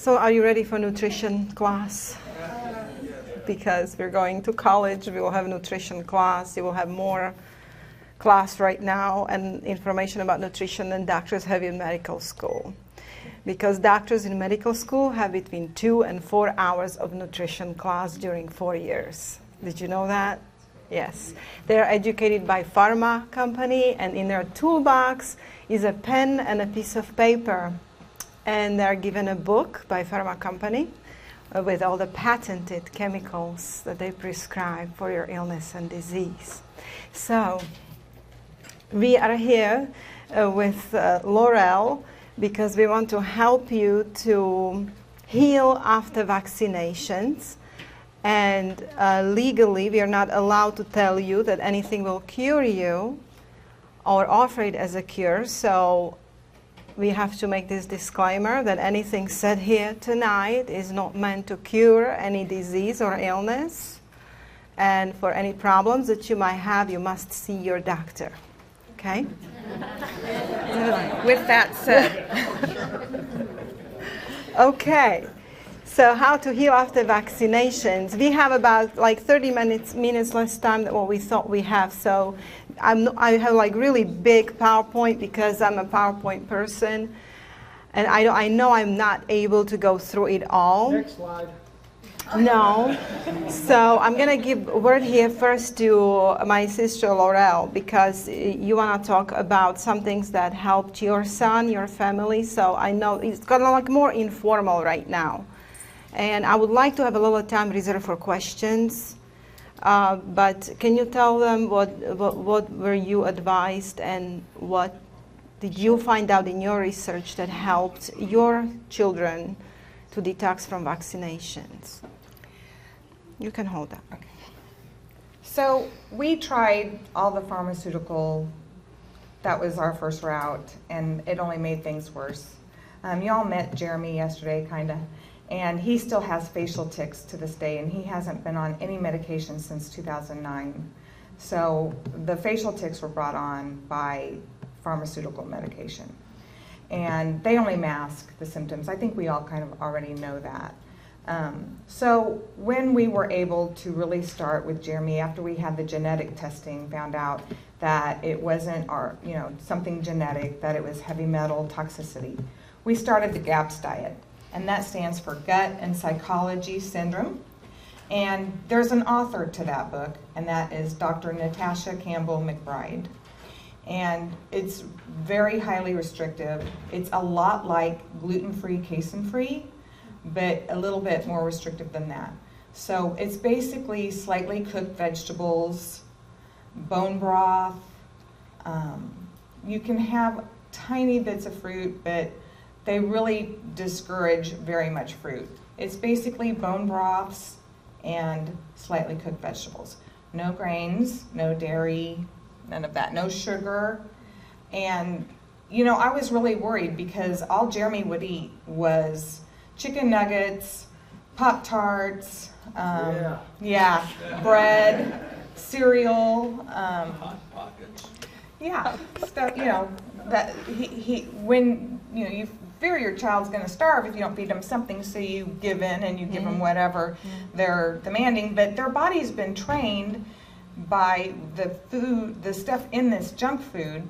So are you ready for nutrition class? Because we're going to college, we will have nutrition class, you will have more class right now and information about nutrition than doctors have in medical school. Because doctors in medical school have between 2 and 4 hours of nutrition class during 4 years. Did you know that? Yes. They're educated by pharma company, and in their toolbox is a pen and a piece of paper. And they're given a book by pharma company with all the patented chemicals that they prescribe for your illness and disease. So we are here with Laurel because we want to help you to heal after vaccinations. And legally, we are not allowed to tell you that anything will cure you or offer it as a cure. So we have to make this disclaimer that anything said here tonight is not meant to cure any disease or illness. And for any problems that you might have, you must see your doctor. Okay? With that said. Okay. So how to heal after vaccinations. We have about like 30 minutes less time than what we thought we have. So I have like really big PowerPoint because I'm a PowerPoint person. And I know I'm not able to go through it all. Next slide. No. So I'm going to give a word here first to my sister Laurel because you want to talk about some things that helped your son, your family. So I know it's kind of like more informal right now. And I would like to have a little time reserved for questions. But can you tell them what were you advised and what did you find out in your research that helped your children to detox from vaccinations? You can hold that. Okay. So we tried all the pharmaceutical, that was our first route, and it only made things worse. Y'all met Jeremy yesterday, kind of. And he still has facial tics to this day, and he hasn't been on any medication since 2009. So the facial tics were brought on by pharmaceutical medication. And they only mask the symptoms. I think we all kind of already know that. So when we were able to really start with Jeremy, after we had the genetic testing, found out that it wasn't something genetic, that it was heavy metal toxicity, we started the GAPS diet. And that stands for Gut and Psychology Syndrome. And there's an author to that book, and that is Dr. Natasha Campbell McBride. And it's very highly restrictive. It's a lot like gluten-free, casein-free, but a little bit more restrictive than that. So it's basically slightly cooked vegetables, bone broth. You can have tiny bits of fruit, but they really discourage very much fruit. It's basically bone broths and slightly cooked vegetables. No grains, no dairy, none of that, no sugar. And, I was really worried because all Jeremy would eat was chicken nuggets, Pop-Tarts, bread, cereal. Hot Pockets. Yeah, stuff, that when you fear your child's going to starve if you don't feed them something, so you give in and you give them whatever they're demanding. But their body's been trained by the stuff in this junk food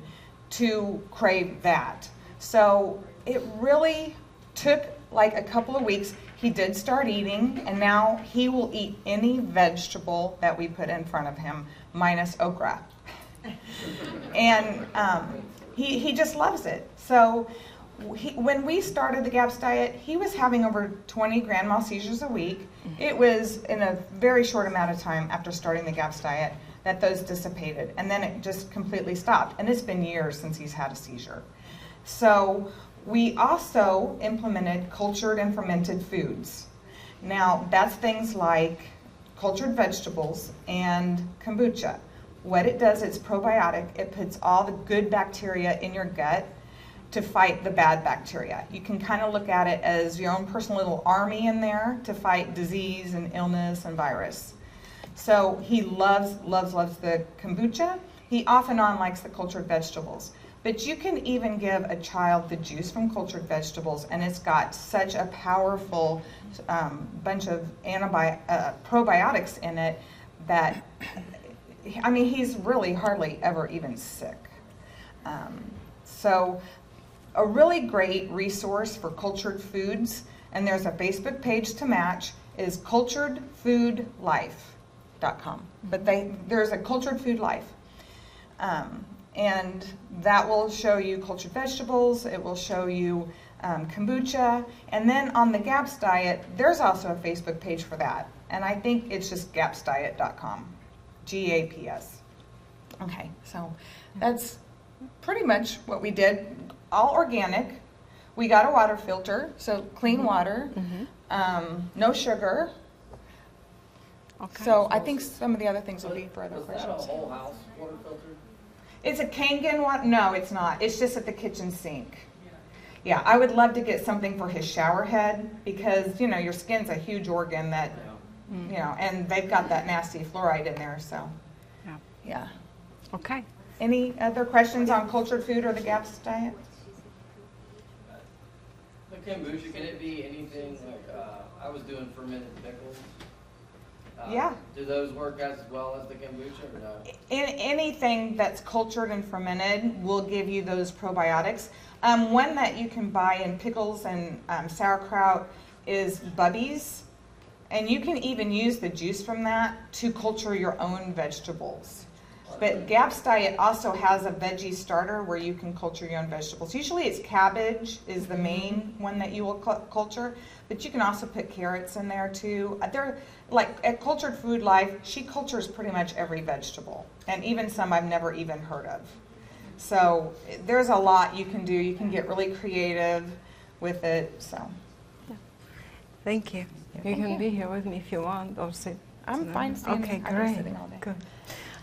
to crave that. So it really took like a couple of weeks. He did start eating, and now he will eat any vegetable that we put in front of him, minus okra. And he just loves it. So when we started the GAPS diet, he was having over 20 grand mal seizures a week. It was in a very short amount of time after starting the GAPS diet that those dissipated, and then it just completely stopped. And it's been years since he's had a seizure. So we also implemented cultured and fermented foods. Now that's things like cultured vegetables and kombucha. What it does, it's probiotic. It puts all the good bacteria in your gut to fight the bad bacteria. You can kind of look at it as your own personal little army in there to fight disease and illness and virus. So he loves the kombucha. He off and on likes the cultured vegetables. But you can even give a child the juice from cultured vegetables, and it's got such a powerful bunch of probiotics in it that, I mean, he's really hardly ever even sick. So a really great resource for cultured foods, and there's a Facebook page to match, is culturedfoodlife.com. But there's a Cultured Food Life. And that will show you cultured vegetables, it will show you kombucha, and then on the GAPS diet, there's also a Facebook page for that. And I think it's just gapsdiet.com, GAPS. Okay, so that's pretty much what we did, all organic. We got a water filter, so clean water, no sugar. Okay. So I think some of the other things will be for other questions. Is that a whole house water filter? It's a Kangen one? No, it's not. It's just at the kitchen sink. Yeah, I would love to get something for his shower head because, you know, your skin's a huge organ that, you know, and they've got that nasty fluoride in there, so. Yeah. Okay. Any other questions on cultured food or the GAPS diet? The kombucha, can it be anything like, I was doing fermented pickles. Yeah. Do those work as well as the kombucha or no? Anything that's cultured and fermented will give you those probiotics. One that you can buy in pickles and sauerkraut is Bubby's. And you can even use the juice from that to culture your own vegetables. But GAPS diet also has a veggie starter where you can culture your own vegetables. Usually it's cabbage is the main one that you will culture, but you can also put carrots in there too. They're like at Cultured Food Life, she cultures pretty much every vegetable, and even some I've never even heard of. So there's a lot you can do. You can get really creative with it. So thank you. You can be here with me if you want, or sit. I'm fine standing. Okay, I'm great. sitting all day. Good.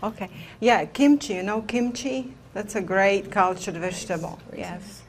Okay. Yeah, kimchi. You know kimchi? That's a great cultured vegetable. Yes.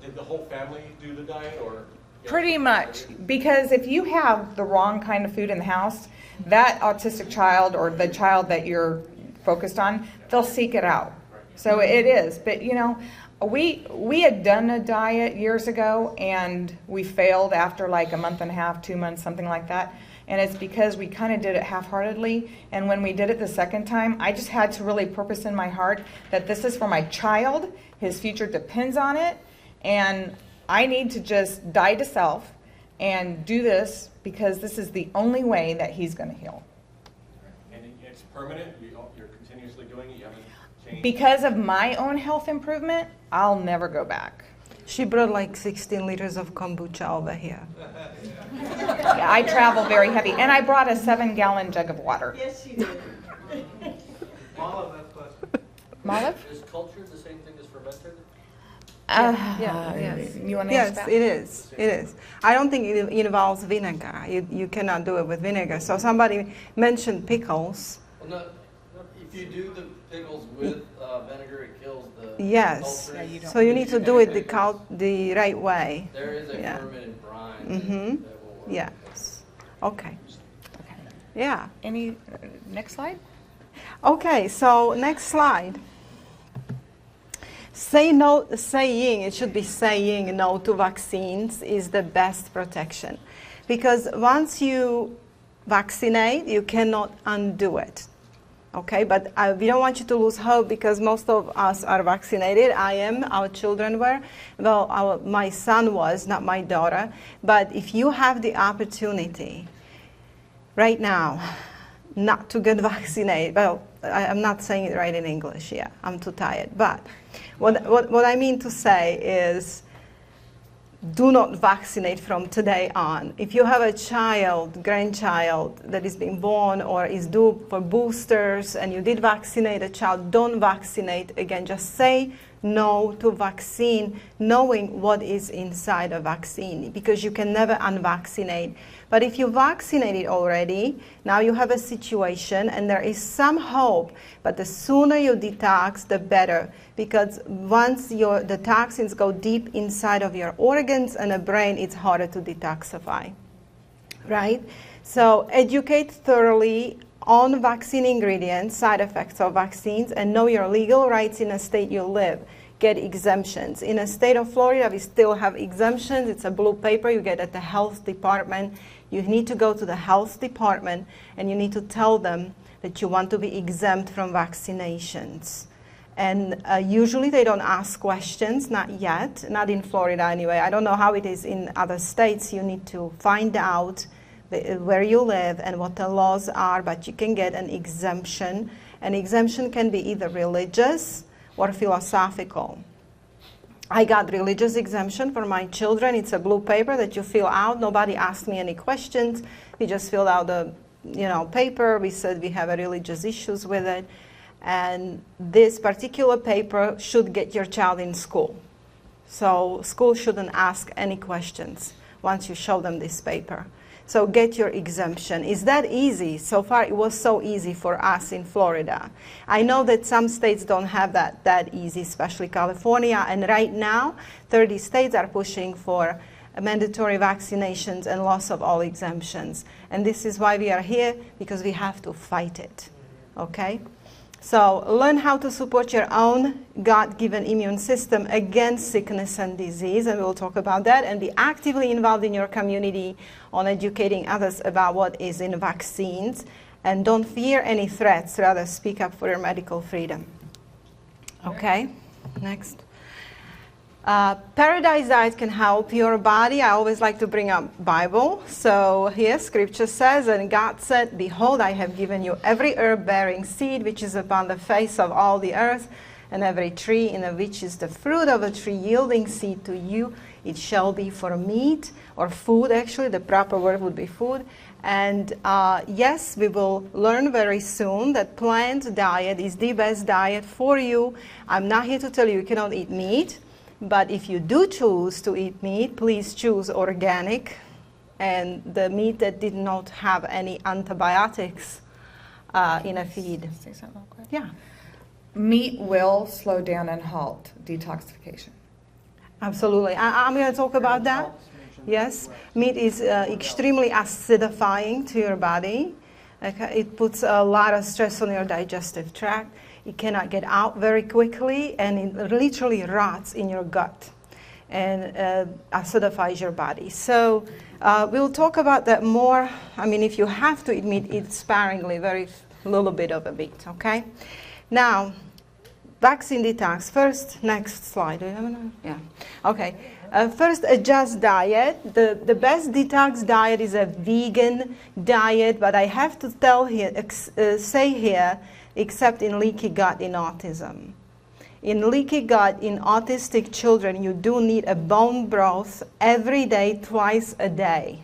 Did the whole family do the diet, or? Pretty much, because if you have the wrong kind of food in the house, that autistic child or the child that you're focused on, they'll seek it out. So it is. But you know, we had done a diet years ago and we failed after like a month and a half, 2 months, something like that. And it's because we kind of did it half-heartedly. And when we did it the second time, I just had to really purpose in my heart that this is for my child. His future depends on it. And I need to just die to self and do this because this is the only way that he's going to heal. And it's permanent? You're continuously doing it? You haven't changed? Because of my own health improvement, I'll never go back. She brought like 16 liters of kombucha over here. Yeah, I travel very heavy. And I brought a 7-gallon jug of water. Yes, she did. Olive, that's question. Olive? Is cultured the same thing as fermented? Yes. You want to answer Yes, that? it is. It is. I don't think it involves vinegar. You cannot do it with vinegar. So somebody mentioned pickles. Well, no, if you do the pickles with vinegar, it kills the Yes. culture. Yeah, you don't. So you need to do it the right way. There is a Yeah. fermented brine Mm-hmm. that will work. Yes. Okay. Yeah. Any next slide? Okay, so next slide. Saying, it should be saying no to vaccines is the best protection. Because once you vaccinate, you cannot undo it. Okay, but we don't want you to lose hope because most of us are vaccinated. I am, our children were. Well, my son was, not my daughter. But if you have the opportunity right now not to get vaccinated, well, I'm not saying it right in English, yeah, I'm too tired. But what I mean to say is do not vaccinate from today on. If you have a child, grandchild that is being born or is due for boosters and you did vaccinate a child, don't vaccinate again. Just say no to vaccine, knowing what is inside a vaccine, because you can never unvaccinate. But if you vaccinated already, now you have a situation and there is some hope, but the sooner you detox, the better, because once the toxins go deep inside of your organs and the brain, it's harder to detoxify, right? So educate thoroughly on vaccine ingredients, side effects of vaccines, and know your legal rights in the state you live. get exemptions. In the state of Florida, we still have exemptions. It's a blue paper you get at the health department. You need to go to the health department and you need to tell them that you want to be exempt from vaccinations. And usually they don't ask questions, not yet, not in Florida anyway. I don't know how it is in other states. You need to find out where you live and what the laws are, but you can get an exemption. An exemption can be either religious or philosophical. I got religious exemption for my children. It's a blue paper that you fill out. Nobody asked me any questions. We just filled out the paper. We said we have religious issues with it. And this particular paper should get your child in school. So school shouldn't ask any questions once you show them this paper. So get your exemption. Is that easy? So far it was so easy for us in Florida. I know that some states don't have that easy, especially California. And right now, 30 states are pushing for mandatory vaccinations and loss of all exemptions. And this is why we are here, because we have to fight it. Okay? So learn how to support your own God-given immune system against sickness and disease, and we'll talk about that, and be actively involved in your community on educating others about what is in vaccines. And don't fear any threats, rather speak up for your medical freedom. Okay, next. Paradise diet can help your body. I always like to bring up Bible. So here scripture says, and God said, behold, I have given you every herb bearing seed which is upon the face of all the earth, and every tree in which is the fruit of a tree yielding seed to you. It shall be for meat, or food actually, the proper word would be food. And yes, we will learn very soon that plant diet is the best diet for you. I'm not here to tell you you cannot eat meat. But if you do choose to eat meat, please choose organic and the meat that did not have any antibiotics in a feed. Say something real quick. Yeah, Meat will slow down and halt detoxification. absolutely. I'm going to talk about that. Yes, meat is extremely acidifying to your body. Okay? It puts a lot of stress on your digestive tract. It cannot get out very quickly, and it literally rots in your gut and acidifies your body. So we'll talk about that more. I mean, if you have to eat meat, eat sparingly, very little bit of a meat, okay? Now, vaccine detox. First, next slide. Do you have another? Yeah. Okay. First, adjust diet. The best detox diet is a vegan diet, but I have to say here, except in leaky gut in autism. In leaky gut in autistic children, you do need a bone broth every day, twice a day.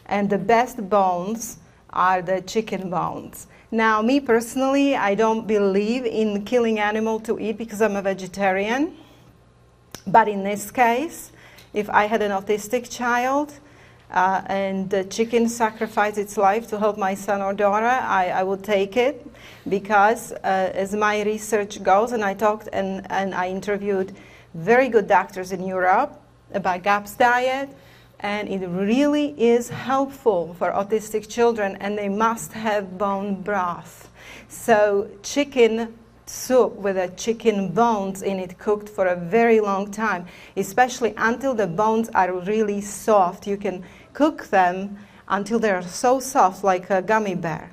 And the best bones are the chicken bones. Now, me personally, I don't believe in killing animal to eat because I'm a vegetarian. But in this case, if I had an autistic child, and the chicken sacrificed its life to help my son or daughter, I would take it, because as my research goes, and I talked and I interviewed very good doctors in Europe about GAPS diet, and it really is helpful for autistic children, and they must have bone broth. So chicken soup with the chicken bones in it, cooked for a very long time, especially until the bones are really soft. You can cook them until they're so soft, like a gummy bear,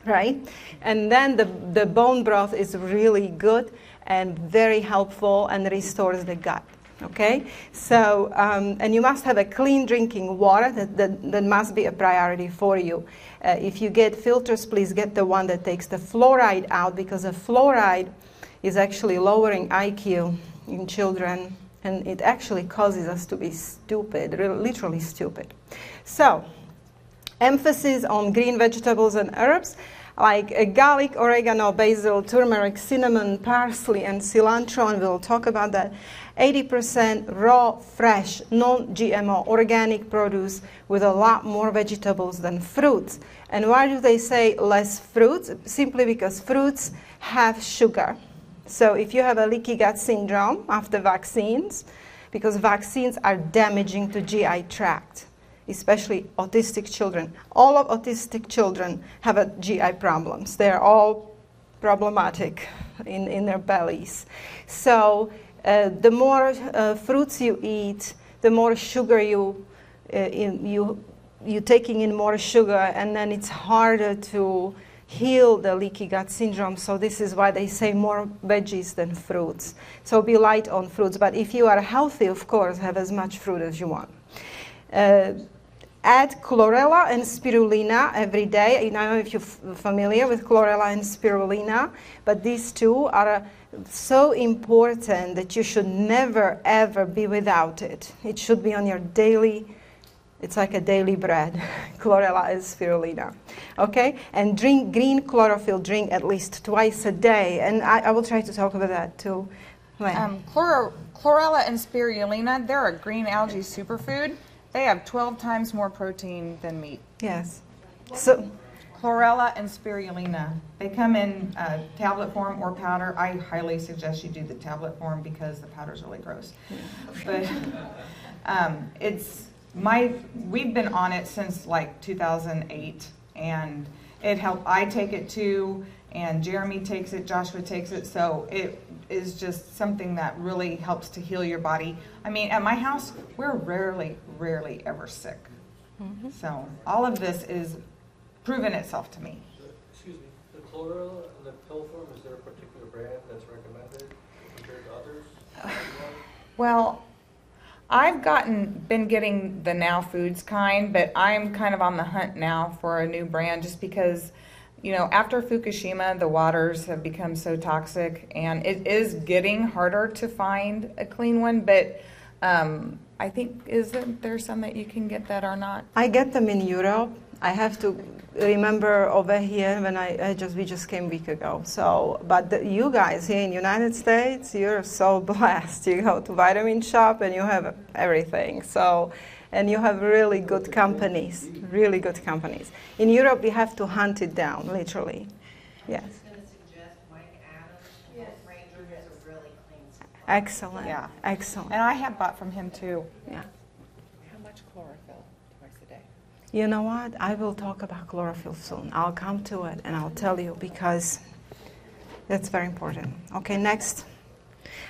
right? And then the bone broth is really good and very helpful and restores the gut. Okay, so and you must have a clean drinking water. That must be a priority for you. If you get filters, please get the one that takes the fluoride out, because the fluoride is actually lowering IQ in children, and it actually causes us to be stupid, literally stupid. So, emphasis on green vegetables and herbs like garlic, oregano, basil, turmeric, cinnamon, parsley, and cilantro, and we'll talk about that. 80% raw, fresh, non-GMO, organic produce with a lot more vegetables than fruits. And why do they say less fruits? Simply because fruits have sugar. So if you have a leaky gut syndrome after vaccines, because vaccines are damaging to GI tract, especially autistic children. All of autistic children have GI problems. They're all problematic in their bellies. So the more fruits you eat, the more sugar you're taking in more sugar, and then it's harder to heal the leaky gut syndrome. So this is why they say more veggies than fruits. So be light on fruits. But if you are healthy, of course, have as much fruit as you want. Add chlorella and spirulina every day. I don't know if you're familiar with chlorella and spirulina, but these two are so important that you should never, ever be without it. It should be on your daily, it's like a daily bread, chlorella and spirulina. Okay? And drink green chlorophyll, drink at least twice a day. And I will try to talk about that too. Chlorella and spirulina, they're a green algae superfood. They have 12 times more protein than meat. Yes. So Chlorella and spirulina, they come in tablet form or powder. I highly suggest you do the tablet form because the powder's really gross. But we've been on it since like 2008, and it helped. I take it too, and Jeremy takes it, Joshua takes it, so it is just something that really helps to heal your body. I mean, at my house, we're rarely ever sick. Mm-hmm. So all of this is proven itself to me. Excuse me, the chlorella and the pill form, is there a particular brand that's recommended compared to others? Well, I've been getting the Now Foods kind, but I'm kind of on the hunt now for a new brand just because, you know, after Fukushima, the waters have become so toxic, and it is getting harder to find a clean one, but I think, isn't there some that you can get that are not? I get them in Europe. I have to remember over here when we just came a week ago. So, but you guys here in the United States, you're so blessed. You go to vitamin shop and you have everything. So, and you have really good companies, really good companies. In Europe, we have to hunt it down, literally. Yes. I was going to suggest Mike Adams. Yes. Ranger has a really clean supply. Excellent. Yeah. Excellent. And I have bought from him too. Yeah. How much chlorophyll twice a day? You know what? I will talk about chlorophyll soon. I'll come to it and I'll tell you because that's very important. Okay, next.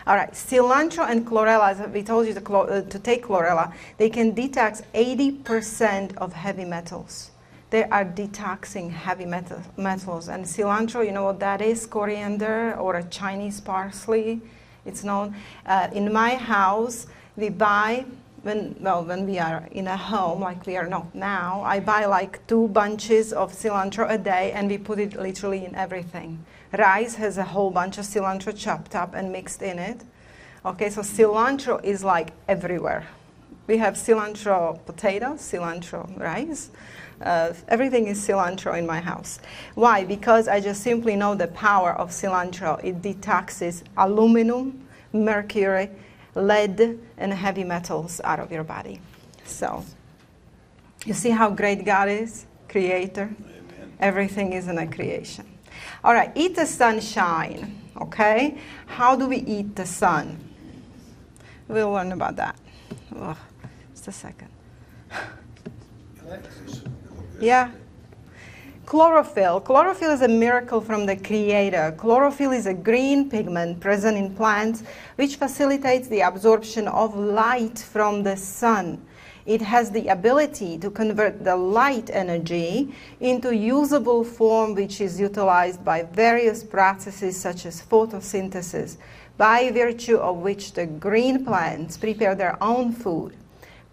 All right, cilantro and chlorella, as we told you to take chlorella, they can detox 80% of heavy metals. They are detoxing heavy metals. And cilantro, you know what that is? Coriander or a Chinese parsley. It's known. In my house, we buy, when we are in a home, like we are not now, I buy like 2 bunches of cilantro a day, and we put it literally in everything. Rice has a whole bunch of cilantro chopped up and mixed in it. Okay, so cilantro is like everywhere. We have cilantro potatoes, cilantro rice. Everything is cilantro in my house. Why? Because I just simply know the power of cilantro. It detoxes aluminum, mercury, lead, and heavy metals out of your body. So, you see how great God is? Creator. Amen. Everything is in a creation. All right, eat the sunshine, okay? How do we eat the sun? We'll learn about that. Oh, just a second. Yeah. Chlorophyll. Chlorophyll is a miracle from the Creator. Chlorophyll is a green pigment present in plants which facilitates the absorption of light from the sun. It has the ability to convert the light energy into usable form, which is utilized by various processes such as photosynthesis, by virtue of which the green plants prepare their own food.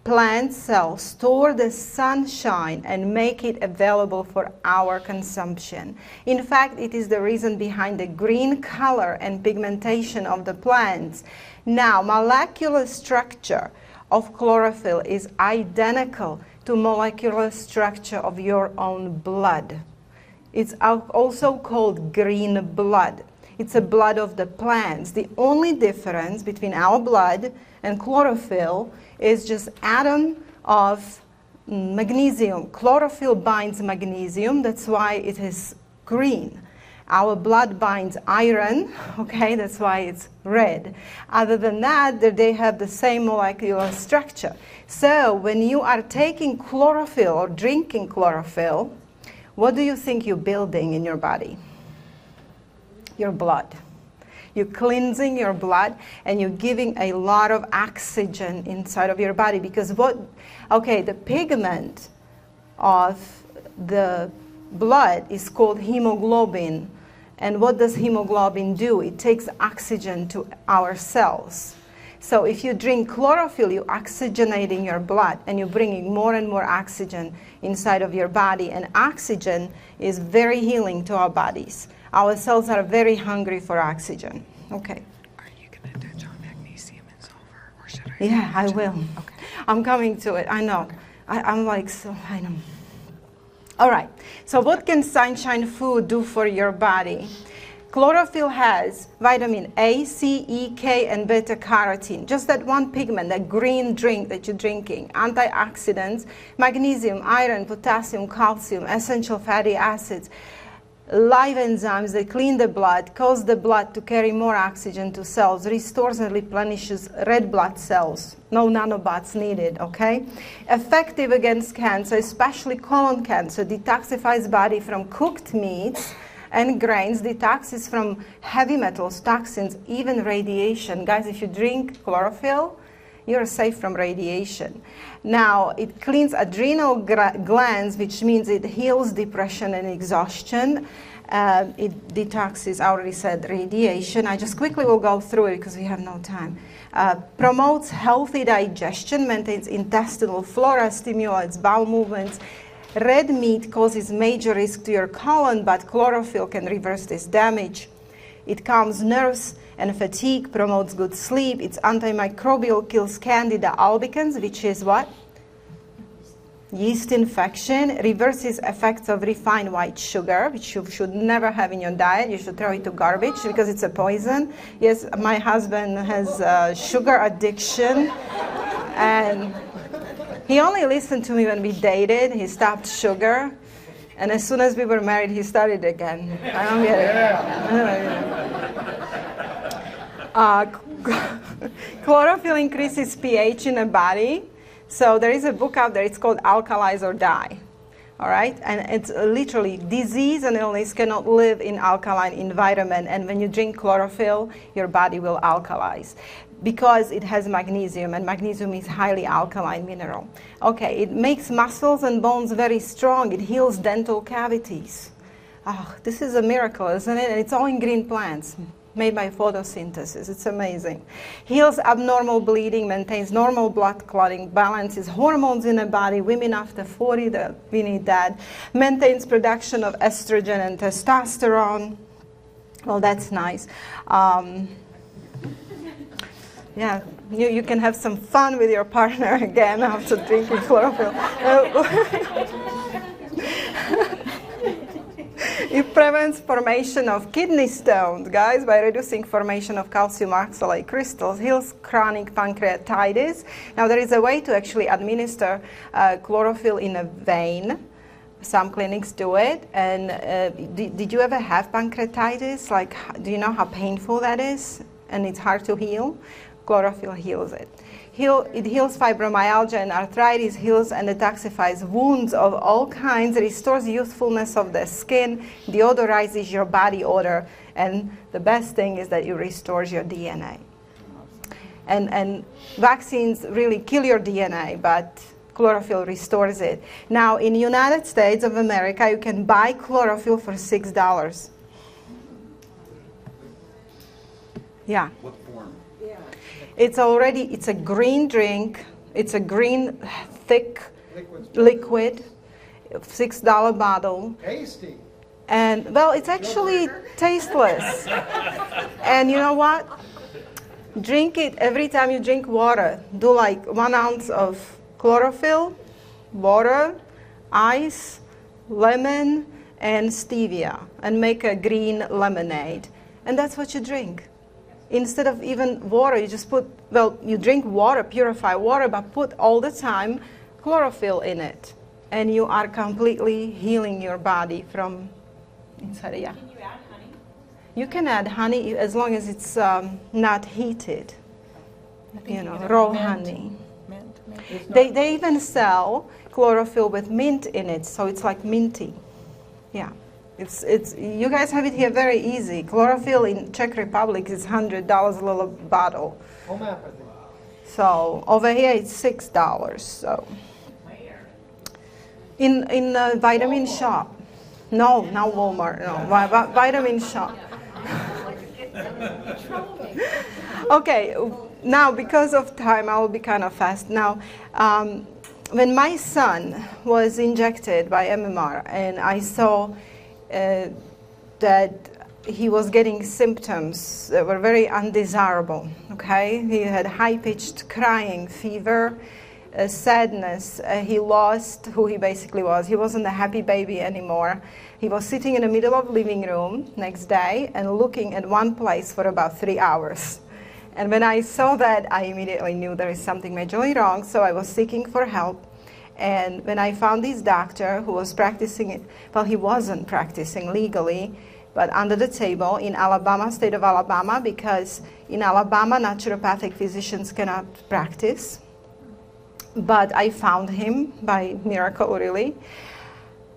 Plant cells store the sunshine and make it available for our consumption. In fact, it is the reason behind the green color and pigmentation of the plants. Now, molecular structure of chlorophyll is identical to molecular structure of your own blood. It's also called green blood. It's a blood of the plants. The only difference between our blood and chlorophyll is just atom of magnesium. Chlorophyll binds magnesium, that's why it is green. Our blood binds iron, okay, that's why it's red. Other than that, they have the same molecular structure. So when you are taking chlorophyll or drinking chlorophyll, what do you think you're building in your body? Your blood. You're cleansing your blood, and you're giving a lot of oxygen inside of your body. Because the pigment of the blood is called hemoglobin. And what does hemoglobin do? It takes oxygen to our cells. So if you drink chlorophyll, you're oxygenating your blood, and you're bringing more and more oxygen inside of your body. And oxygen is very healing to our bodies. Our cells are very hungry for oxygen. Okay. Are you going to touch on magnesium and sulfur, or should I? Yeah, I will. Okay. I'm coming to it. I know. I'm like, so I know. All right. So what can sunshine food do for your body? Chlorophyll has vitamin A, C, E, K, and beta-carotene. Just that one pigment, that green drink that you're drinking. Antioxidants, magnesium, iron, potassium, calcium, essential fatty acids, live enzymes that clean the blood, cause the blood to carry more oxygen to cells, restores and replenishes red blood cells. No nanobots needed, okay? Effective against cancer, especially colon cancer, detoxifies body from cooked meats and grains, detoxes from heavy metals, toxins, even radiation. Guys, if you drink chlorophyll, you're safe from radiation. Now, it cleans adrenal glands, which means it heals depression and exhaustion. It detoxes, I already said, radiation. I just quickly will go through it because we have no time. Promotes healthy digestion, maintains intestinal flora, stimulates bowel movements. Red meat causes major risk to your colon, but chlorophyll can reverse this damage. It calms nerves and fatigue, promotes good sleep. It's antimicrobial, kills Candida albicans, which is what? Yeast infection. Reverses effects of refined white sugar, which you should never have in your diet. You should throw it to garbage because it's a poison. Yes, my husband has sugar addiction, and he only listened to me when we dated. He stopped sugar. And as soon as we were married, he started again. I don't get it. Chlorophyll increases pH in the body. So there is a book out there. It's called Alkalize or Die. All right? And it's literally disease and illness cannot live in alkaline environment. And when you drink chlorophyll, your body will alkalize, because it has magnesium, and magnesium is highly alkaline mineral. Okay, it makes muscles and bones very strong. It heals dental cavities. Oh, this is a miracle, isn't it? And it's all in green plants, made by photosynthesis. It's amazing. Heals abnormal bleeding, maintains normal blood clotting, balances hormones in the body. Women after 40, we need that. Maintains production of estrogen and testosterone. Well, that's nice. Yeah, you can have some fun with your partner again after drinking chlorophyll. It prevents formation of kidney stones, guys, by reducing formation of calcium oxalate crystals. Heals chronic pancreatitis. Now, there is a way to actually administer chlorophyll in a vein. Some clinics do it. And did you ever have pancreatitis? Like, do you know how painful that is? And it's hard to heal? Chlorophyll heals it. It heals fibromyalgia and arthritis, heals and detoxifies wounds of all kinds, restores youthfulness of the skin, deodorizes your body odor, and the best thing is that it restores your DNA. And vaccines really kill your DNA, but chlorophyll restores it. Now, in the United States of America, you can buy chlorophyll for $6. Yeah. What form? It's a green drink. It's a green, thick liquid, $6 bottle. Tasty. And, well, it's actually tasteless. And you know what? Drink it every time you drink water. Do like 1 ounce of chlorophyll, water, ice, lemon, and stevia, and make a green lemonade. And that's what you drink. Instead of even water, you just put, well, you drink water, purified water, but put all the time chlorophyll in it. And you are completely healing your body from inside. Yeah. Can you add honey? You can add honey as long as it's not heated. You know, raw honey. Mint. They even sell chlorophyll with mint in it, so it's like minty. Yeah. It's you guys have it here very easy. Chlorophyll in Czech Republic is $100 a little bottle. Homeopathy. So over here it's $6. So in vitamin shop. No, not Walmart. No, vitamin shop. Okay, now because of time, I will be kind of fast. Now, when my son was injected by MMR, and I saw that he was getting symptoms that were very undesirable. Okay, he had high-pitched crying, fever, sadness. He lost who he basically was. He wasn't a happy baby anymore. He was sitting in the middle of the living room next day and looking at one place for about 3 hours. And when I saw that, I immediately knew there is something majorly wrong, so I was seeking for help. And when I found this doctor who was practicing it, well, he wasn't practicing legally, but under the table in Alabama, state of Alabama, because in Alabama, naturopathic physicians cannot practice. But I found him by miracle, really.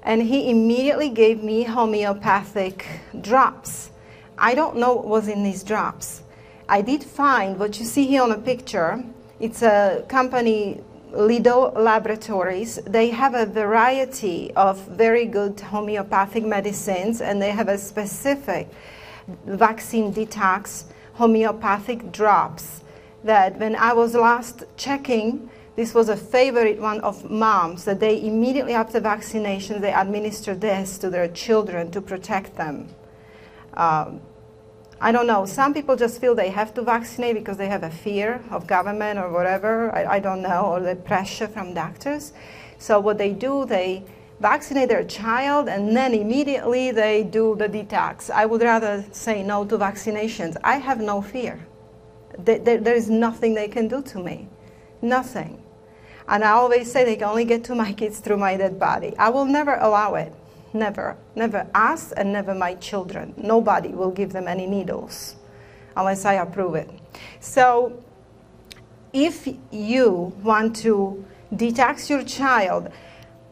And he immediately gave me homeopathic drops. I don't know what was in these drops. I did find what you see here on the picture. It's a company, Lidl Laboratories. They have a variety of very good homeopathic medicines, and they have a specific vaccine detox homeopathic drops that when I was last checking, this was a favorite one of moms, that they immediately after vaccination, they administer this to their children to protect them. I don't know, some people just feel they have to vaccinate because they have a fear of government or whatever, I don't know, or the pressure from doctors. So what they do, they vaccinate their child and then immediately they do the detox. I would rather say no to vaccinations. I have no fear. There is nothing they can do to me. Nothing. And I always say they can only get to my kids through my dead body. I will never allow it. Never. Never us and never my children. Nobody will give them any needles unless I approve it. So if you want to detox your child,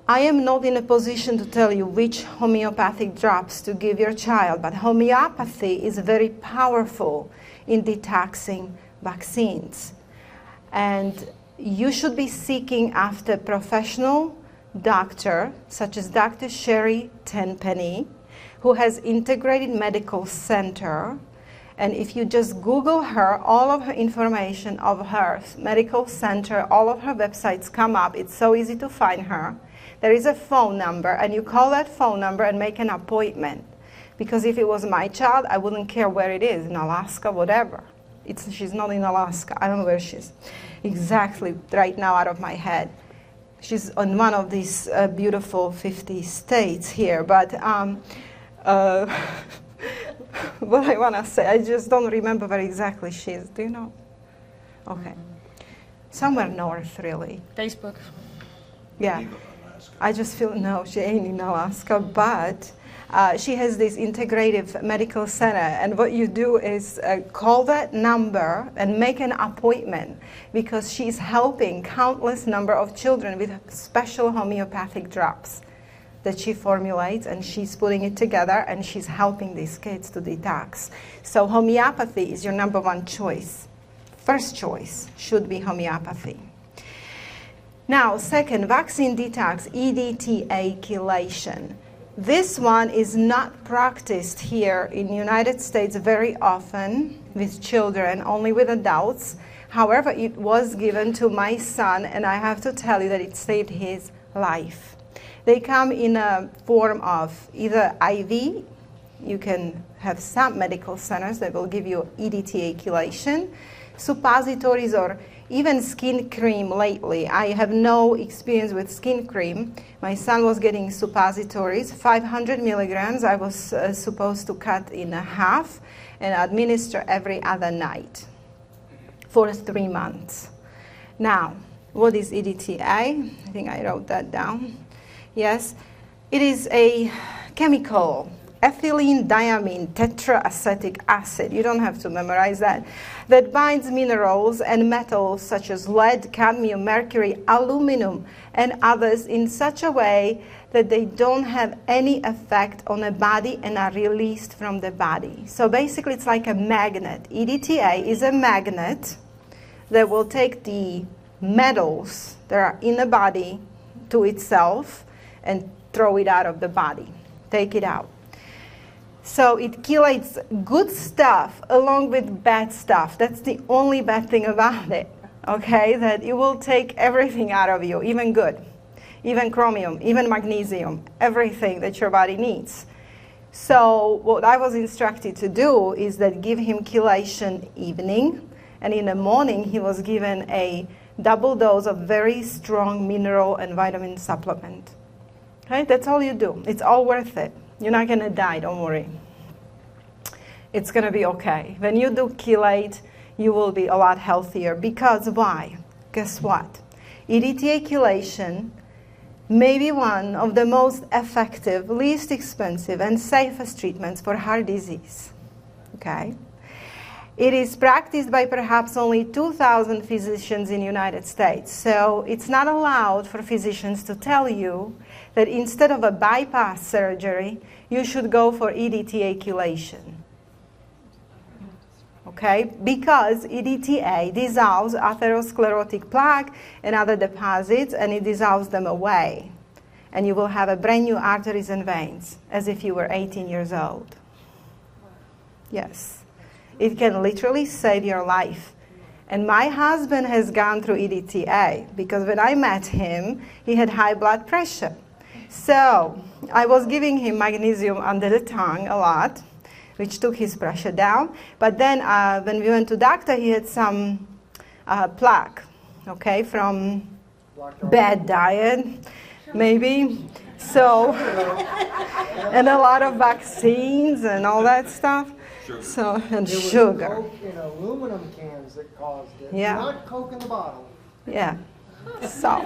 I am not in a position to tell you which homeopathic drops to give your child, but homeopathy is very powerful in detoxing vaccines. And you should be seeking after professional doctor, such as Dr. Sherry Tenpenny, who has integrated medical center. And if you just Google her, all of her information of her medical center, all of her websites come up. It's so easy to find her. There is a phone number, and you call that phone number and make an appointment. Because if it was my child, I wouldn't care where it is, in Alaska, whatever. She's not in Alaska. I don't know where she is exactly right now out of my head. She's on one of these beautiful 50 states here. But what I want to say, I just don't remember where exactly she is. Do you know? Okay. Somewhere north, really. Facebook. Yeah. I just feel, no, she ain't in Alaska, but she has this integrative medical center, and what you do is call that number and make an appointment, because she's helping countless number of children with special homeopathic drops that she formulates, and she's putting it together, and she's helping these kids to detox. So homeopathy is your number one choice. First choice should be homeopathy. Now, second, vaccine detox, EDTA chelation. This one is not practiced here in the United States very often with children, only with adults. However, it was given to my son, and I have to tell you that it saved his life. They come in a form of either IV, you can have some medical centers that will give you EDTA chelation, suppositories, or even skin cream lately. I have no experience with skin cream. My son was getting suppositories, 500 milligrams. I was supposed to cut in half and administer every other night for 3 months. Now, what is EDTA? I think I wrote that down. Yes, it is a chemical, ethylene diamine tetraacetic acid, you don't have to memorize that, that binds minerals and metals such as lead, cadmium, mercury, aluminum, and others in such a way that they don't have any effect on the body and are released from the body. So basically it's like a magnet. EDTA is a magnet that will take the metals that are in the body to itself and throw it out of the body, take it out. So it chelates good stuff along with bad stuff. That's the only bad thing about it, okay? That it will take everything out of you, even good, even chromium, even magnesium, everything that your body needs. So what I was instructed to do is that give him chelation evening, and in the morning he was given a double dose of very strong mineral and vitamin supplement. Okay, that's all you do. It's all worth it. You're not going to die, don't worry. It's going to be okay. When you do chelate, you will be a lot healthier. Because why? Guess what? EDTA chelation may be one of the most effective, least expensive, and safest treatments for heart disease. Okay? It is practiced by perhaps only 2,000 physicians in the United States. So it's not allowed for physicians to tell you that instead of a bypass surgery, you should go for EDTA chelation. Okay? Because EDTA dissolves atherosclerotic plaque and other deposits, and it dissolves them away. And you will have a brand new arteries and veins, as if you were 18 years old. Yes. It can literally save your life. And my husband has gone through EDTA because when I met him, he had high blood pressure. So I was giving him magnesium under the tongue a lot, which took his pressure down. But then when we went to doctor, he had some plaque, okay, from bad diet, maybe. So, and a lot of vaccines and all that stuff. So, and it was sugar. Coke in aluminum cans that caused it, Yeah. not Coke in the bottle. Yeah. So,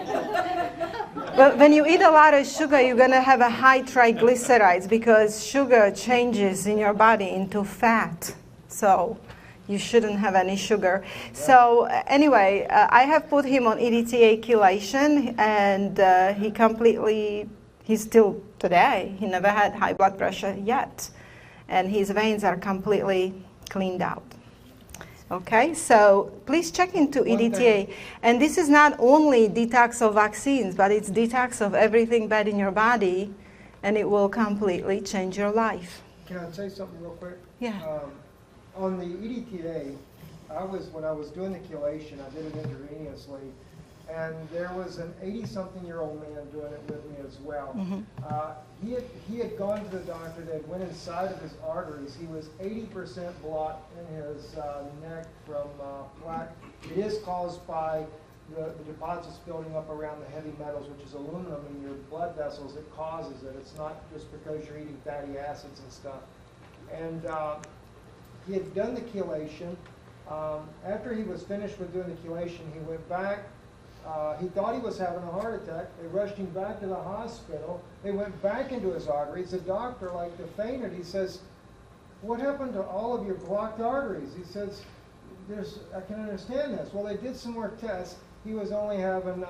but when you eat a lot of sugar, you're going to have a high triglycerides because sugar changes in your body into fat. So, you shouldn't have any sugar. So, anyway, I have put him on EDTA chelation, and he's still today, he never had high blood pressure yet. And his veins are completely cleaned out. Okay, so please check into EDTA. And this is not only detox of vaccines, but it's detox of everything bad in your body, and it will completely change your life. Can I say something real quick? Yeah. On the EDTA, when I was doing the chelation, I did it intravenously, and there was an 80-something-year-old man doing it with me as well. Mm-hmm. He had gone to the doctor. That went inside of his arteries. He was 80% blocked in his neck from plaque. It is caused by the deposits building up around the heavy metals, which is aluminum in your blood vessels. It causes it. It's not just because you're eating fatty acids and stuff. And he had done the chelation. After he was finished with doing the chelation, he went back. He thought he was having a heart attack. They rushed him back to the hospital. They went back into his arteries. The doctor, like, fainted. He says, "What happened to all of your blocked arteries?" He says, "I can understand this." Well, they did some more tests. He was only having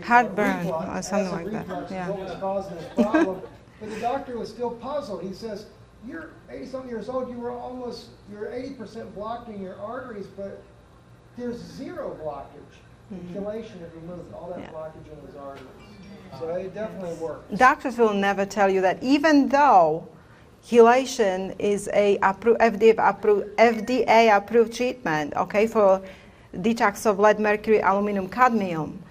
heartburn reflux, or something like acid that. reflux is Yeah. what was causing this problem. But the doctor was still puzzled. He says, "You're 80-something years old. You're 80% blocked in your arteries, but there's zero blockage." The chelation had removed all that blockage in his arteries. So it definitely works. Doctors will never tell you that, even though chelation is a FDA-approved treatment, okay, for detox of lead, mercury, aluminum, cadmium,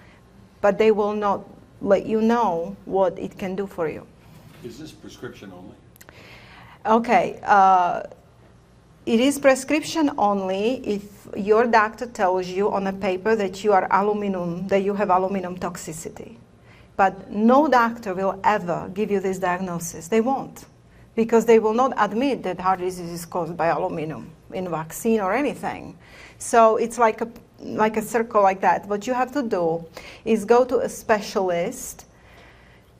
but they will not let you know what it can do for you. Is this prescription only? Okay, it is prescription only if your doctor tells you on a paper that you have aluminum toxicity. But no doctor will ever give you this diagnosis. They won't, because they will not admit that heart disease is caused by aluminum in vaccine or anything. So it's like a circle like that. What you have to do is go to a specialist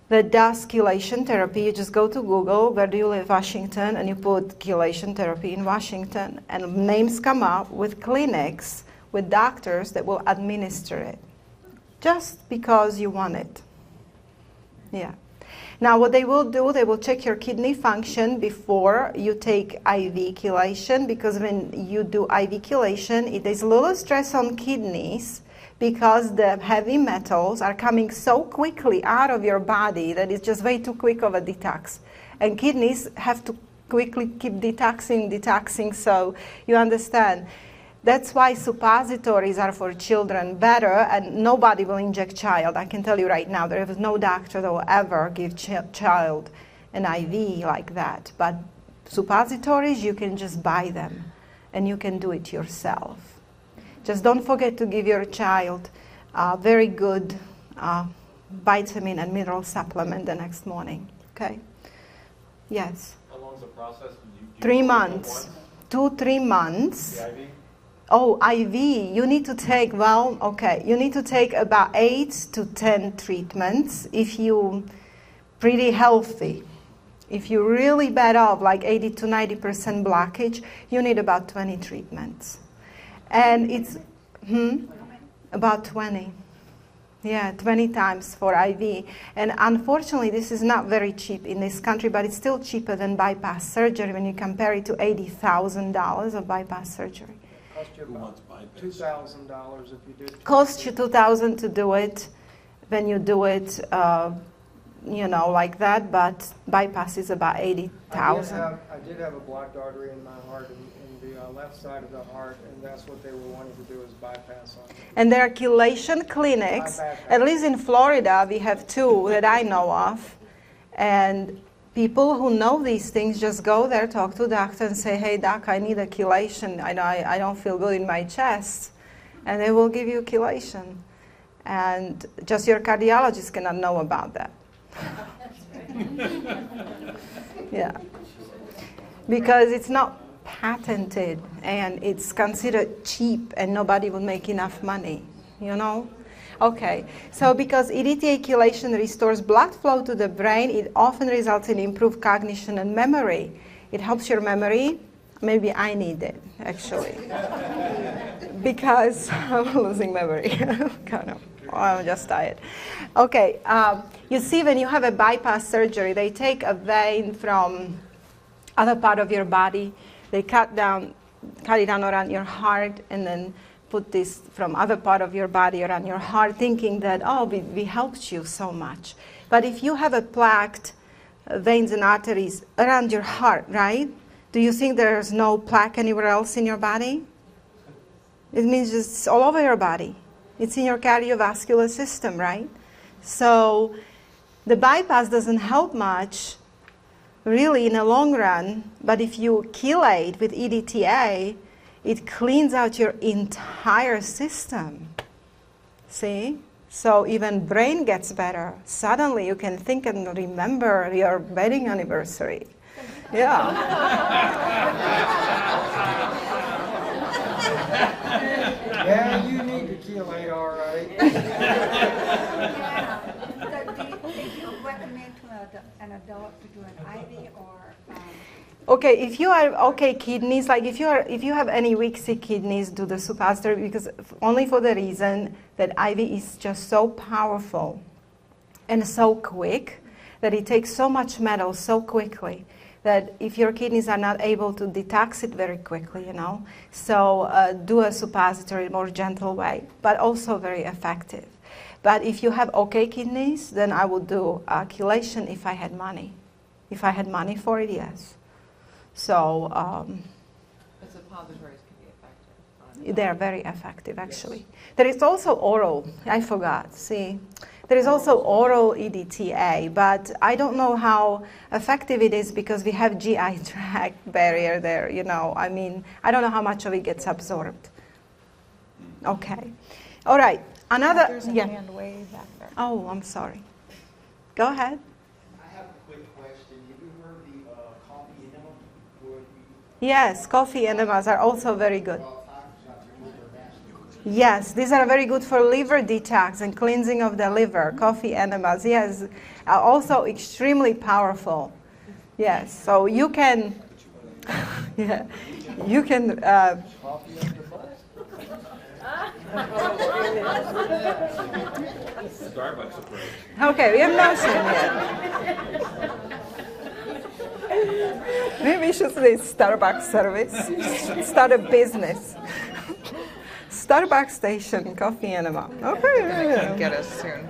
that does chelation therapy. You just go to Google, where do you live, Washington, and you put chelation therapy in Washington, and names come up with clinics, with doctors that will administer it, just because you want it. Yeah. Now what they will do, they will check your kidney function before you take IV chelation, because when you do IV chelation, there's a little stress on kidneys because the heavy metals are coming so quickly out of your body that it's just way too quick of a detox. And kidneys have to quickly keep detoxing, so you understand. That's why suppositories are for children better, and nobody will inject child. I can tell you right now, there is no doctor that will ever give child an IV like that. But suppositories, you can just buy them, and you can do it yourself. Just don't forget to give your child a very good vitamin and mineral supplement the next morning, okay? Yes? How long is the process? Do you 3 go months. once? 2-3 months. The IV? Oh, IV, you need to take, well, okay, you need to take about 8 to 10 treatments if you pretty healthy. If you're really bad off, like 80 to 90% blockage, you need about 20 treatments. And it's about 20. Yeah, 20 times for IV. And unfortunately, this is not very cheap in this country, but it's still cheaper than bypass surgery when you compare it to $80,000 of bypass surgery. Cost you Who about wants bypass? $2,000 if you did. Cost you $2,000 to do it when you do it, you know, like that, but bypass is about $80,000. I did have a blocked artery in my heart, in the left side of the heart, and that's what they were wanting to do, is bypass on it. And there are chelation clinics, at least in Florida, we have 2 that I know of. And people who know these things just go there, talk to the doctor and say, hey doc, I need a chelation. I don't feel good in my chest. And they will give you chelation. And just your cardiologist cannot know about that. Yeah. Because it's not patented and it's considered cheap and nobody would make enough money, you know? Okay, so because EDTA chelation restores blood flow to the brain, it often results in improved cognition and memory. It helps your memory. Maybe I need it, actually, because I'm losing memory. Kind of. I'm just tired. Okay, you see, when you have a bypass surgery, they take a vein from other part of your body, they cut it down around your heart, and then put this from other part of your body around your heart, thinking that, oh, we helped you so much. But if you have a plaqued veins and arteries around your heart, right? Do you think there's no plaque anywhere else in your body? It means it's all over your body. It's in your cardiovascular system, right? So the bypass doesn't help much, really, in the long run, but if you chelate with EDTA, it cleans out your entire system. See? So even brain gets better. Suddenly you can think and remember your wedding anniversary. Yeah. Yeah, you need to chelate, all right. Yeah. So do you recommend to an adult to do an IV or? Okay, if you are okay kidneys, like if you have any weak sick kidneys, do the suppository, because only for the reason that IV is just so powerful and so quick that it takes so much metal so quickly that if your kidneys are not able to detox it very quickly, you know, so do a suppository, more gentle way, but also very effective. But if you have okay kidneys, then I would do chelation if I had money. If I had money for it, yes. So The suppositories can be effective. they are very effective, actually. There is also oral. I forgot. See, there is also oral EDTA, but I don't know how effective it is because we have GI tract barrier there. You know, I mean, I don't know how much of it gets absorbed. Okay, all right. Another. There's a hand way back there. Oh, I'm sorry. Go ahead. I have a quick question. Have you heard the coffee enema? Yes, coffee enemas are also very good. Yes, these are very good for liver detox and cleansing of the liver. Coffee enemas, yes, are also extremely powerful. Yes, so you can, yeah, you can. Starbucks approach. Okay, we have no shame yet. Maybe we should say Starbucks service. Start a business. Starbucks station, coffee enema. Okay. Come get us soon.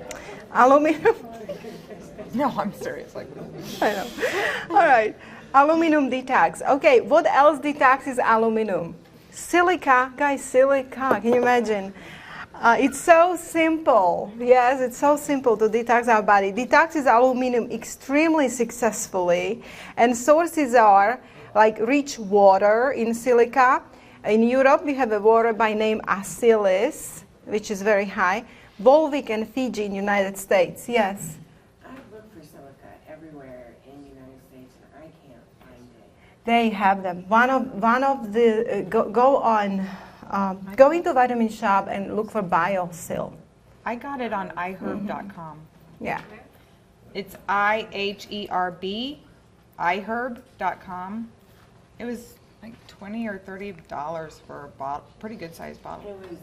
Aluminum. No, I'm serious. Like, I know. All right. Aluminum detox. Okay, what else detoxes aluminum? Silica. Guys, silica. Can you imagine? It's so simple. Yes, it's so simple to detox our body. Detoxes aluminum extremely successfully. And sources are like rich water in silica. In Europe, we have a water by name Acilis, which is very high. Volvic and Fiji in United States. Yes. I've looked for silica everywhere in the United States and I can't find it. They have them. One of the go into vitamin shop and look for BioSil. I got it on iherb.com. Yeah. It's IHERB, iherb.com. It was like $20 or $30 for a bottle, pretty good sized bottle. It was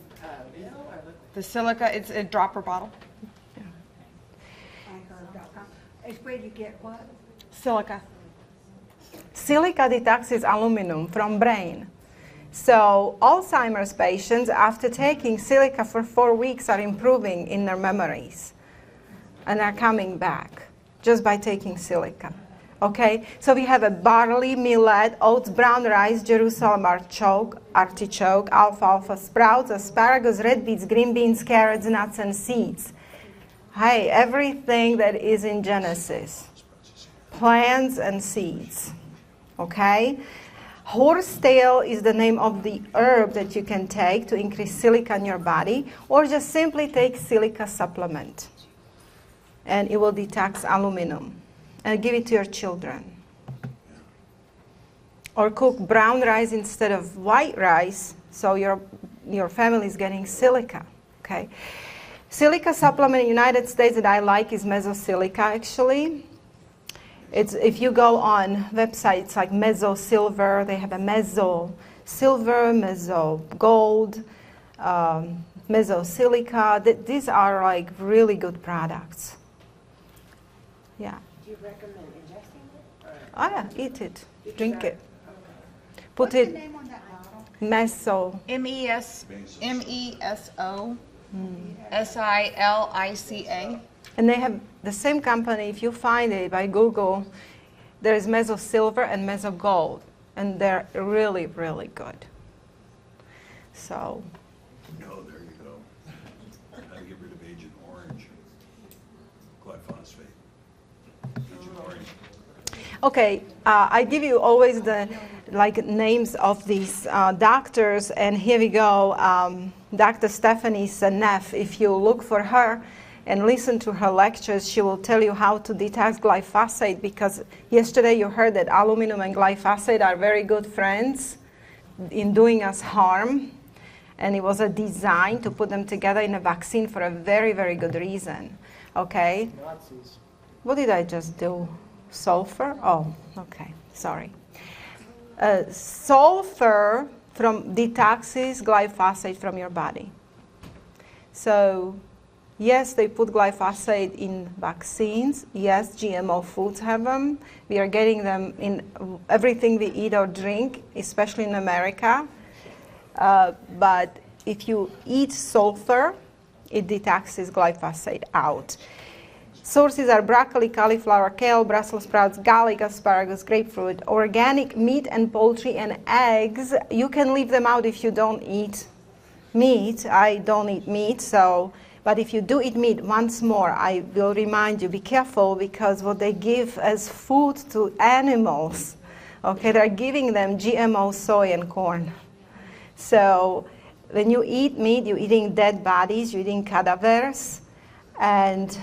real or liquid? The silica, it's a dropper bottle. iHerb.com. It's where you get what? Silica. Silica detoxes aluminum from brain. So Alzheimer's patients, after taking silica for 4 weeks, are improving in their memories and are coming back just by taking silica. Okay, so we have a barley, millet, oats, brown rice, Jerusalem artichoke, alfalfa, sprouts, asparagus, red beets, green beans, carrots, nuts, and seeds. Hey, everything that is in Genesis. Plants and seeds. Okay? Horsetail is the name of the herb that you can take to increase silica in your body, or just simply take silica supplement. And it will detox aluminum. And give it to your children. Or cook brown rice instead of white rice, so your family is getting silica. Okay. Silica supplement in the United States that I like is mesosilica, actually. It's, if you go on websites like Meso Silver, they have a Meso Silver, Meso Gold, Mesosilica. These are like really good products. Yeah. Do you recommend ingesting it? Or Oh yeah, eat it, did you drink try it. Okay. Put What's the it name on that bottle? meso. MESO SILICA. And they have the same company, if you find it by Google, there is Meso Silver and Meso Gold. And they're really, really good. So, No, there you go. How to get rid of Agent Orange. Glyphosate. Agent Orange. okay, I give you always the names of these doctors, and here we go. Dr. Stephanie Seneff, if you look for her and listen to her lectures, she will tell you how to detox glyphosate, because yesterday you heard that aluminum and glyphosate are very good friends in doing us harm, and it was a design to put them together in a vaccine for a very, very good reason. Okay? Nazis. What did I just do? Sulfur? Oh, okay, sorry. Sulfur detoxes glyphosate from your body. So, yes, they put glyphosate in vaccines. Yes, GMO foods have them. We are getting them in everything we eat or drink, especially in America. But if you eat sulfur, it detoxes glyphosate out. Sources are broccoli, cauliflower, kale, Brussels sprouts, garlic, asparagus, grapefruit, organic meat and poultry and eggs. You can leave them out if you don't eat meat. I don't eat meat, but if you do eat meat, once more, I will remind you, be careful, because what they give as food to animals, okay, they're giving them GMO soy and corn. So when you eat meat, you're eating dead bodies, you're eating cadavers, and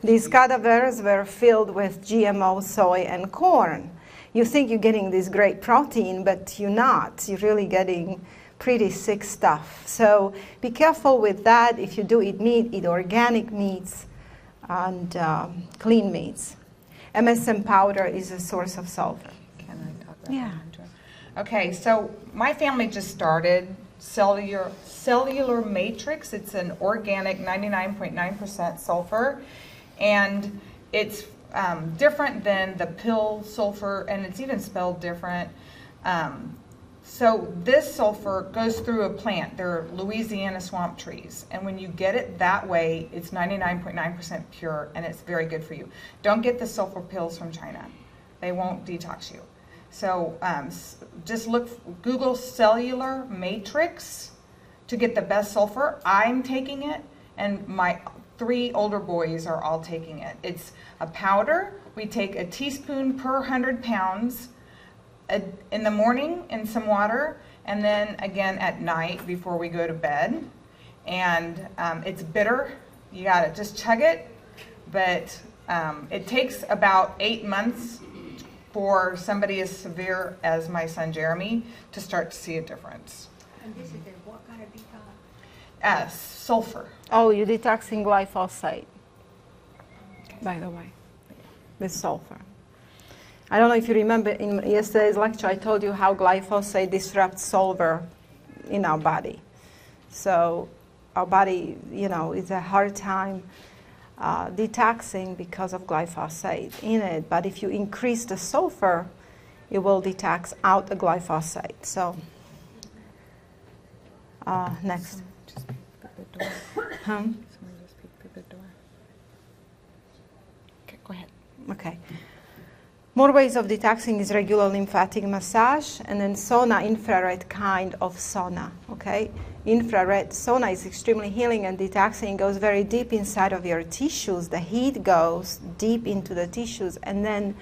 these cadavers were filled with GMO soy and corn. You think you're getting this great protein, but you're not. You're really getting pretty sick stuff. So be careful with that. If you do eat meat, eat organic meats and clean meats. MSM powder is a source of sulfur. Can I talk about Yeah. that? Okay, so my family just started cellular matrix. It's an organic 99.9% sulfur, and it's different than the pill sulfur, and it's even spelled different. So this sulfur goes through a plant. They're Louisiana swamp trees, and when you get it that way, it's 99.9% pure, and it's very good for you. Don't get the sulfur pills from China. They won't detox you. So just Google cellular matrix to get the best sulfur. I'm taking it, and my 3 older boys are all taking it. It's a powder. We take a teaspoon per 100 pounds in the morning in some water, and then again at night before we go to bed. And it's bitter. You gotta just chug it, but it takes about 8 months for somebody as severe as my son Jeremy to start to see a difference. And this is what kind of detox? Sulfur. Oh, you're detoxing glyphosate, by the way, with sulfur. I don't know if you remember in yesterday's lecture, I told you how glyphosate disrupts sulfur in our body. So our body, it's a hard time detoxing because of glyphosate in it. But if you increase the sulfur, it will detox out the glyphosate. So next. Just peek through the door. Someone just peek through the door. Okay, go ahead. Okay. More ways of detoxing is regular lymphatic massage, and then sauna, infrared kind of sauna, okay? Infrared sauna is extremely healing and detoxing. It goes very deep inside of your tissues. The heat goes deep into the tissues, and then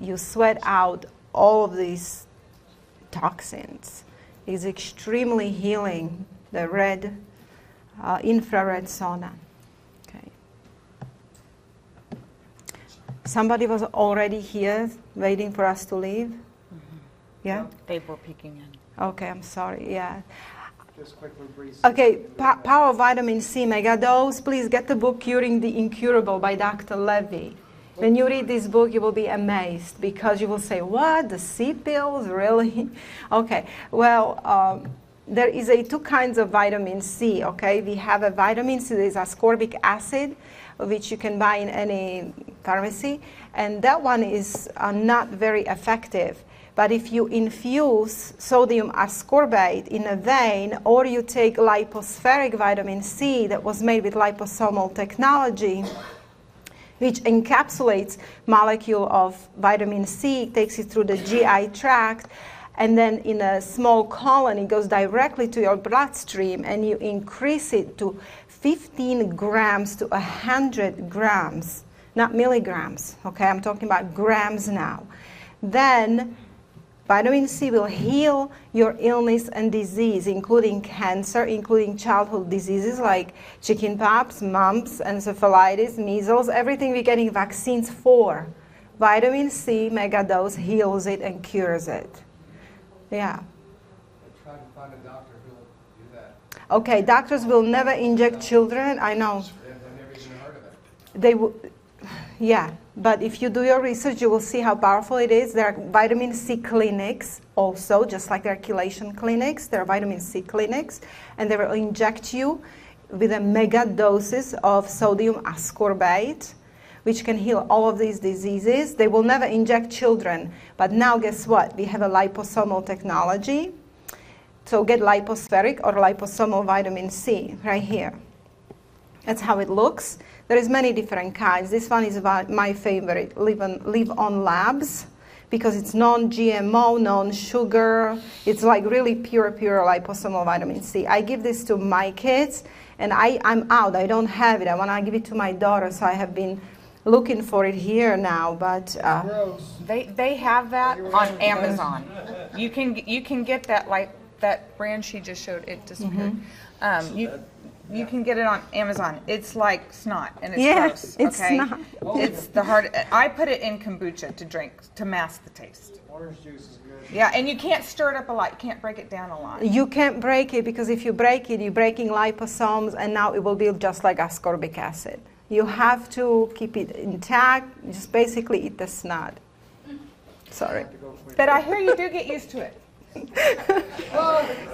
you sweat out all of these toxins. It's extremely healing, the red infrared sauna. Somebody was already here waiting for us to leave? Mm-hmm. Yeah? They were peeking in. Okay, I'm sorry, yeah. Just quickly, brief. Okay, Power of Vitamin C Mega Dose. Please get the book Curing the Incurable by Dr. Levy. When you read this book, you will be amazed because you will say, what, the C pills, really? Okay, well, there is 2 kinds of vitamin C, okay? We have a vitamin C, there is ascorbic acid, which you can buy in any pharmacy, and that one is not very effective. But if you infuse sodium ascorbate in a vein, or you take lipospheric vitamin C that was made with liposomal technology, which encapsulates molecule of vitamin C, takes it through the GI tract, and then in a small colon, it goes directly to your bloodstream, and you increase it to 15 grams to 100 grams, not milligrams, okay? I'm talking about grams now. Then vitamin C will heal your illness and disease, including cancer, including childhood diseases like chickenpox, mumps, encephalitis, measles, everything we're getting vaccines for. Vitamin C Mega Dose heals it and cures it. Yeah. Try to find a doctor who'll do that. Okay, doctors will never inject children. I know. I've never even heard of it. They will, yeah. But if you do your research, you will see how powerful it is. There are vitamin C clinics also, just like there are chelation clinics. There are vitamin C clinics, and they will inject you with a mega doses of sodium ascorbate, which can heal all of these diseases. They will never inject children. But now guess what? We have a liposomal technology. So get lipospheric or liposomal vitamin C right here. That's how it looks. There is many different kinds. This one is about my favorite, Live On Labs, because it's non-GMO, non-sugar. It's like really pure liposomal vitamin C. I give this to my kids, and I'm out. I don't have it. I want to give it to my daughter, so I have been looking for it here now, but they have that on Amazon. You can get that, like that brand she just showed. It disappeared. You can get it on Amazon. It's like snot, and it's gross. It's okay? snot. It's the hard. I put it in kombucha to drink to mask the taste. Orange juice is good. Yeah, and you can't stir it up a lot. You can't break it down a lot. You can't break it, because if you break it, you're breaking liposomes, and now it will be just like ascorbic acid. You have to keep it intact. Just basically eat the snot. Sorry. But I hear you do get used to it.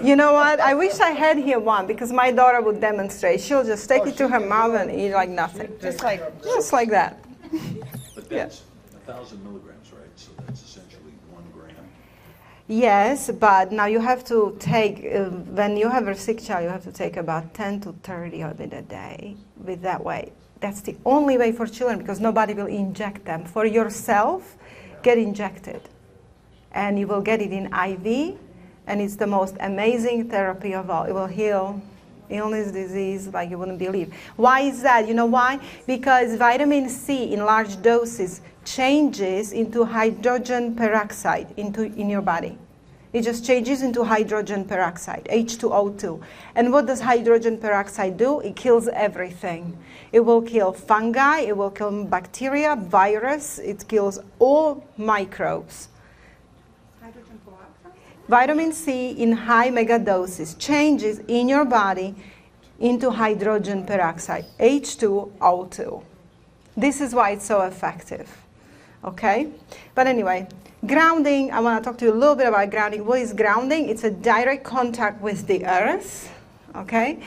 You know what? I wish I had here one because my daughter would demonstrate. She'll just take it to her mouth and eat like nothing. Just like that. But that's 1,000 milligrams, right? So that's essentially 1 gram. Yes, but now you have to take, when you have a sick child, you have to take about 10 to 30 of it a day with that weight. That's the only way for children because nobody will inject them. For yourself, get injected. And you will get it in IV, and it's the most amazing therapy of all. It will heal illness, disease, like you wouldn't believe. Why is that? You know why? Because vitamin C in large doses changes into hydrogen peroxide in your body. It just changes into hydrogen peroxide, H2O2. And what does hydrogen peroxide do? It kills everything. It will kill fungi, it will kill bacteria, virus, it kills all microbes. Hydrogen peroxide? Vitamin C in high mega doses changes in your body into hydrogen peroxide, H2O2. This is why it's so effective. Okay? But anyway, grounding, I want to talk to you a little bit about grounding. What is grounding? It's a direct contact with the earth. Okay?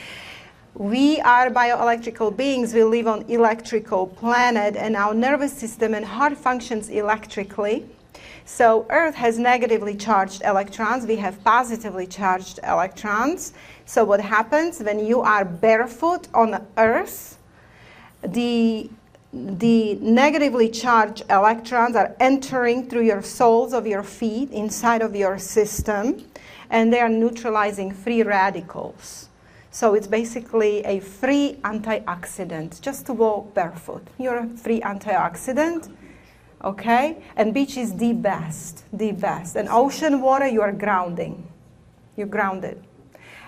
We are bioelectrical beings. We live on electrical planet, and our nervous system and heart functions electrically. So Earth has negatively charged electrons. We have positively charged electrons. So what happens when you are barefoot on Earth, the negatively charged electrons are entering through your soles of your feet inside of your system, and they are neutralizing free radicals. So it's basically a free antioxidant, just to walk barefoot. You're a free antioxidant, okay? And beach is the best, the best. And ocean water, you are grounding. You're grounded.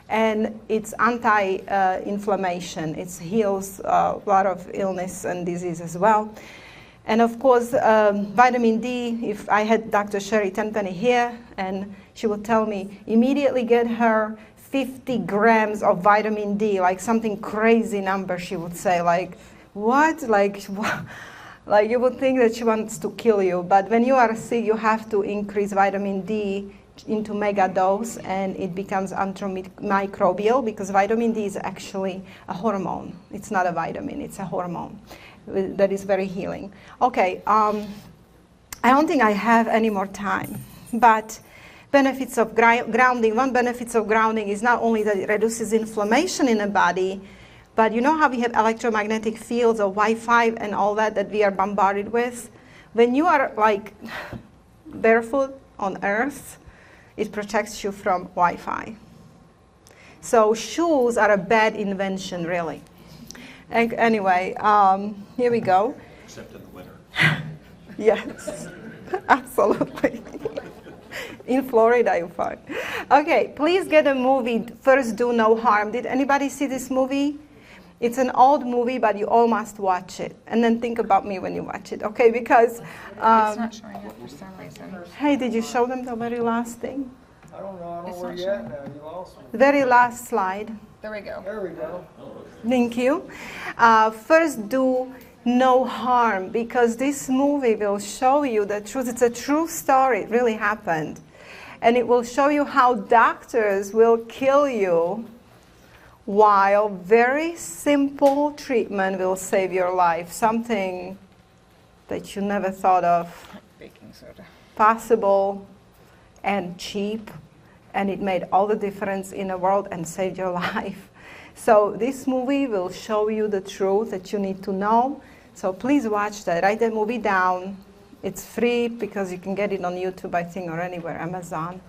And it's anti-inflammation. It heals a lot of illness and disease as well. And of course, vitamin D, if I had Dr. Sherry Tenpenny here, and she would tell me, immediately get her 50 grams of vitamin D, like something crazy number she would say, like, what? Like you would think that she wants to kill you. But when you are sick, you have to increase vitamin D into mega dose, and it becomes antimicrobial because vitamin D is actually a hormone. It's not a vitamin, it's a hormone that is very healing. Okay, I don't think I have any more time, but benefits of grounding. One benefit of grounding is not only that it reduces inflammation in the body, but you know how we have electromagnetic fields or Wi-Fi and all that we are bombarded with? When you are like barefoot on Earth, it protects you from Wi-Fi. So shoes are a bad invention, really. Anyway, here we go. Except in the winter. Yes, absolutely. In Florida, you find. Okay, please get a movie, First Do No Harm. Did anybody see this movie? It's an old movie, but you all must watch it. And then think about me when you watch it, okay? Because... it's not showing up for some reason. Hey, did you show them the very last thing? I don't know where you're at now. You lost me. Very last slide. There we go. There we go. Thank you. First, do no harm, because this movie will show you the truth. It's a true story. It really happened. And it will show you how doctors will kill you while very simple treatment will save your life. Something that you never thought of. Baking soda. Possible and cheap. And it made all the difference in the world and saved your life. So this movie will show you the truth that you need to know. So please watch that. Write that movie down. It's free because you can get it on YouTube, I think, or anywhere, Amazon.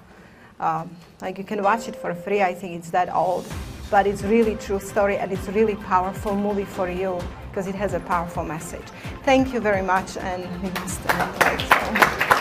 Like you can watch it for free. I think it's that old. But it's really true story, and it's a really powerful movie for you because it has a powerful message. Thank you very much, and we must end.